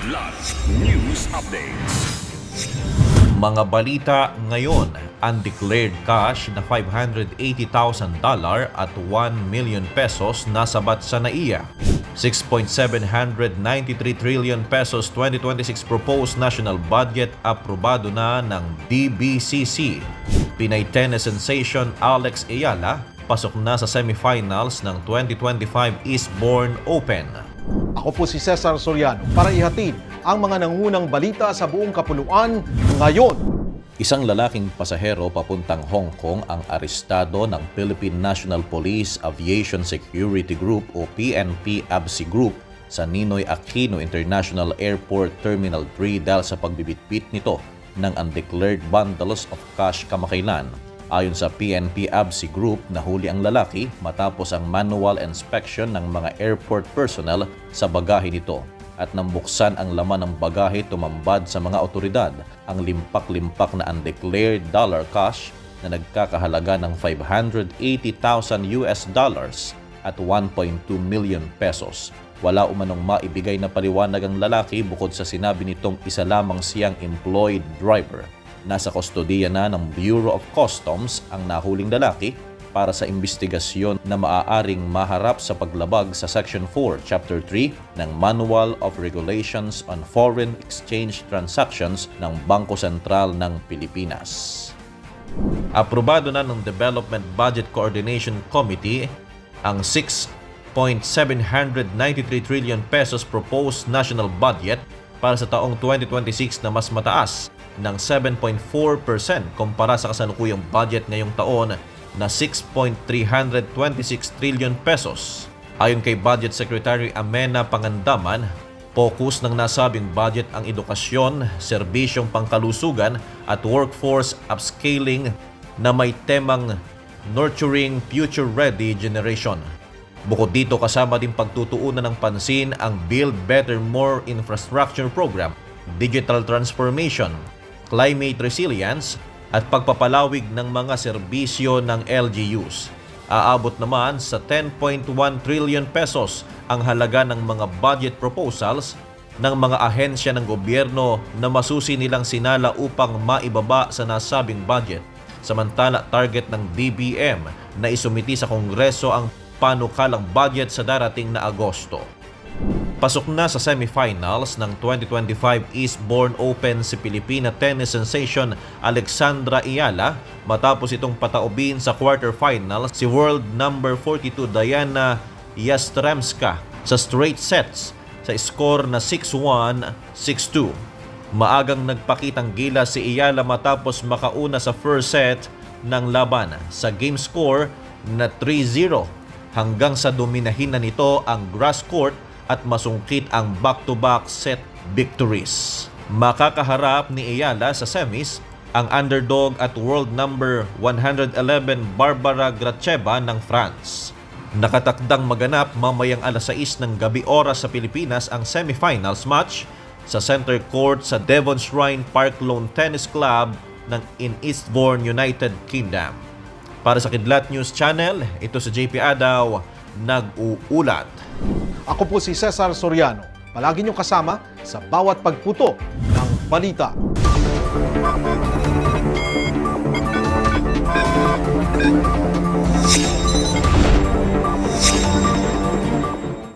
Kidlat News Updates. Mga balita ngayon, undeclared cash na $580,000 at 1 million pesos nasabat sa NAIA. 6.793 trillion pesos 2026 proposed national budget aprobado na ng DBCC. Pinay tennis sensation Alex Ayala pasok na sa semifinals ng 2025 Eastbourne Open. Ako po si Cesar Soriano para ihatid ang mga nangunang balita sa buong kapuluan ngayon. Isang lalaking pasahero papuntang Hong Kong ang arestado ng Philippine National Police Aviation Security Group o PNP-ABSI Group sa Ninoy Aquino International Airport Terminal 3 dahil sa pagbibitbit nito ng undeclared bundles of cash kamakailan. Ayon sa PNP-ABSI Group, nahuli ang lalaki matapos ang manual inspection ng mga airport personnel sa bagahe nito. At nang buksan ang laman ng bagahe, tumambad sa mga otoridad ang limpak-limpak na undeclared dollar cash na nagkakahalaga ng $580,000 at 1.2 million pesos. Wala umanong maibigay na paliwanag ang lalaki bukod sa sinabi nitong isa lamang siyang employed driver. Nasa kustodiya na ng Bureau of Customs ang nahuling lalaki para sa investigasyon na maaaring maharap sa paglabag sa Section 4, Chapter 3 ng Manual of Regulations on Foreign Exchange Transactions ng Bangko Sentral ng Pilipinas. Aprobado na ng Development Budget Coordination Committee ang 6.793 trillion pesos proposed national budget para sa taong 2026 na mas mataas ng 7.4% kumpara sa kasalukuyang budget ngayong taon na 6.326 trillion pesos. Ayon kay Budget Secretary Amena Pangandaman, focus ng nasabing budget ang edukasyon, serbisyong pangkalusugan at workforce upscaling na may temang Nurturing Future-Ready Generation. Bukod dito, kasama din pagtutuunan ng pansin ang Build Better More Infrastructure Program, digital transformation, climate resilience at pagpapalawig ng mga serbisyo ng LGUs. Aabot naman sa 10.1 trillion pesos ang halaga ng mga budget proposals ng mga ahensya ng gobyerno na masusi nilang sinala upang maibaba sa nasabing budget. Samantala, target ng DBM na isumiti sa Kongreso ang panukalang budget sa darating na Agosto. Pasok na sa semifinals ng 2025 Eastbourne Open si Filipina tennis sensation Alexandra Ayala matapos itong pataubin sa quarterfinals si world number 42 Diana Yastremska sa straight sets sa score na 6-1, 6-2. Maagang nagpakitang gilas si Ayala matapos makauna sa first set ng laban sa game score na 3-0 hanggang sa dominahin na nito ang grass court at masungkit ang back-to-back set victories. Makakaharap ni Ayala sa semis ang underdog at world number 111 Barbara Gracheva ng France. Nakatakdang maganap mamayang alas 6 ng gabi oras sa Pilipinas ang semifinals match sa center court sa Devon Shrine Park Lawn Tennis Club in Eastbourne, United Kingdom. Para sa Kidlat News Channel, ito si JP Adaw, nag-uulat. Ako po si Cesar Soriano. Palagi niyong kasama sa bawat pagputo ng balita.